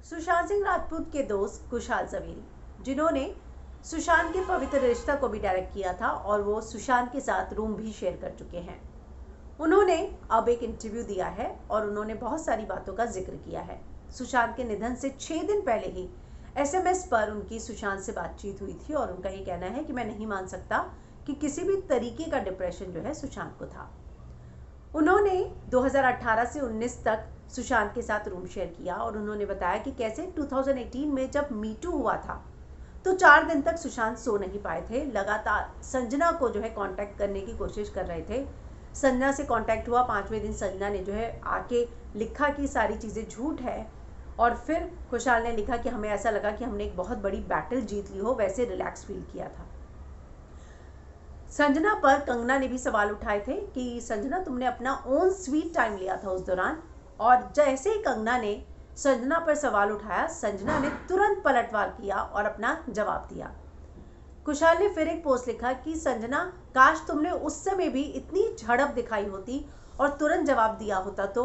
सुशांत सिंह राजपूत के दोस्त कुशाल जवेरी, जिन्होंने सुशांत के पवित्र रिश्ता को भी डायरेक्ट किया था और वो सुशांत के साथ रूम भी शेयर कर चुके हैं, उन्होंने अब एक इंटरव्यू दिया है और उन्होंने बहुत सारी बातों का जिक्र किया है। सुशांत के निधन से 6 दिन पहले ही SMS पर उनकी सुशांत से बातचीत हुई थी और उनका ये कहना है कि मैं नहीं मान सकता कि किसी भी तरीके का डिप्रेशन जो है सुशांत को था। उन्होंने 2018 से 19 तक सुशांत के साथ रूम शेयर किया और उन्होंने बताया कि कैसे 2018 में जब मीटू हुआ था तो 4 दिन तक सुशांत सो नहीं पाए थे। लगातार संजना को जो है कांटेक्ट करने की कोशिश कर रहे थे। संजना से कांटेक्ट हुआ, 5वें दिन संजना ने जो है आके लिखा कि सारी चीज़ें झूठ है और फिर कुशाल ने लिखा कि हमें ऐसा लगा कि हमने एक बहुत बड़ी बैटल जीत ली हो, वैसे रिलैक्स फील किया था। संजना पर कंगना ने भी सवाल उठाए थे कि संजना तुमने अपना ओन स्वीट टाइम लिया था उस दौरान, और जैसे ही कंगना ने संजना पर सवाल उठाया, संजना ने तुरंत पलटवार किया और अपना जवाब दिया। कुशाल ने फिर एक पोस्ट लिखा कि संजना, काश तुमने उस समय भी इतनी झड़प दिखाई होती और तुरंत जवाब दिया होता। तो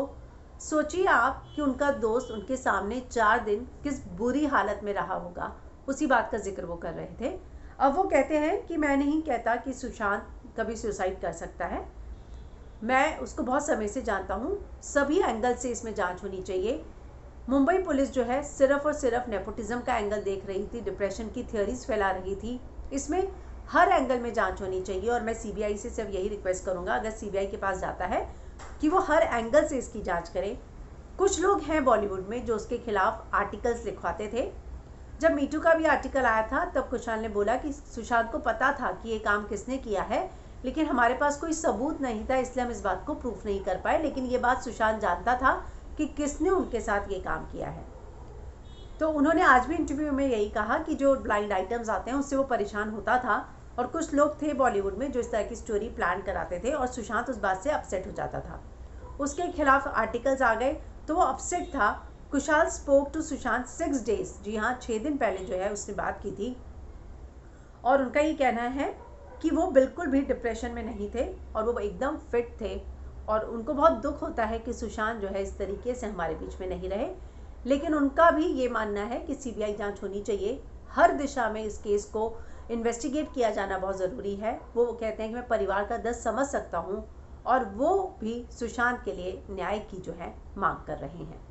सोचिए आप कि उनका दोस्त उनके सामने 4 दिन किस बुरी हालत में रहा होगा। उसी बात का जिक्र वो कर रहे थे। अब वो कहते हैं कि मैं नहीं कहता कि सुशांत कभी सुसाइड कर सकता है, मैं उसको बहुत समय से जानता हूँ, सभी एंगल से इसमें जांच होनी चाहिए। मुंबई पुलिस जो है सिर्फ और सिर्फ नेपोटिज्म का एंगल देख रही थी, डिप्रेशन की थियोरीज फैला रही थी। इसमें हर एंगल में जांच होनी चाहिए और मैं CBI से सिर्फ यही रिक्वेस्ट करूंगा, अगर CBI के पास जाता है, कि वो हर एंगल से इसकी जांच करे। कुछ लोग हैं बॉलीवुड में जो उसके खिलाफ आर्टिकल्स लिखवाते थे। जब मीटू का भी आर्टिकल आया था तब कुशाल ने बोला कि सुशांत को पता था कि ये काम किसने किया है, लेकिन हमारे पास कोई सबूत नहीं था, इसलिए हम इस बात को प्रूफ नहीं कर पाए। लेकिन ये बात सुशांत जानता था कि किसने उनके साथ ये काम किया है। तो उन्होंने आज भी इंटरव्यू में यही कहा कि जो ब्लाइंड आइटम्स आते हैं उससे वो परेशान होता था और कुछ लोग थे बॉलीवुड में जो इस तरह की स्टोरी प्लान कराते थे और सुशांत उस बात से अपसेट हो जाता था। उसके खिलाफ आर्टिकल्स आ गए तो वो अपसेट था। Kushal spoke to Sushant 6 days, जी हाँ 6 दिन पहले जो है उसने बात की थी और उनका ये कहना है कि वो बिल्कुल भी डिप्रेशन में नहीं थे और वो एकदम फिट थे और उनको बहुत दुख होता है कि सुशांत जो है इस तरीके से हमारे बीच में नहीं रहे। लेकिन उनका भी ये मानना है कि CBI जांच होनी चाहिए, हर दिशा में इस केस को इन्वेस्टिगेट किया जाना बहुत ज़रूरी है। वो कहते हैं कि मैं परिवार का दर्द समझ सकता हूँ और वो भी सुशांत के लिए न्याय की जो है मांग कर रहे हैं।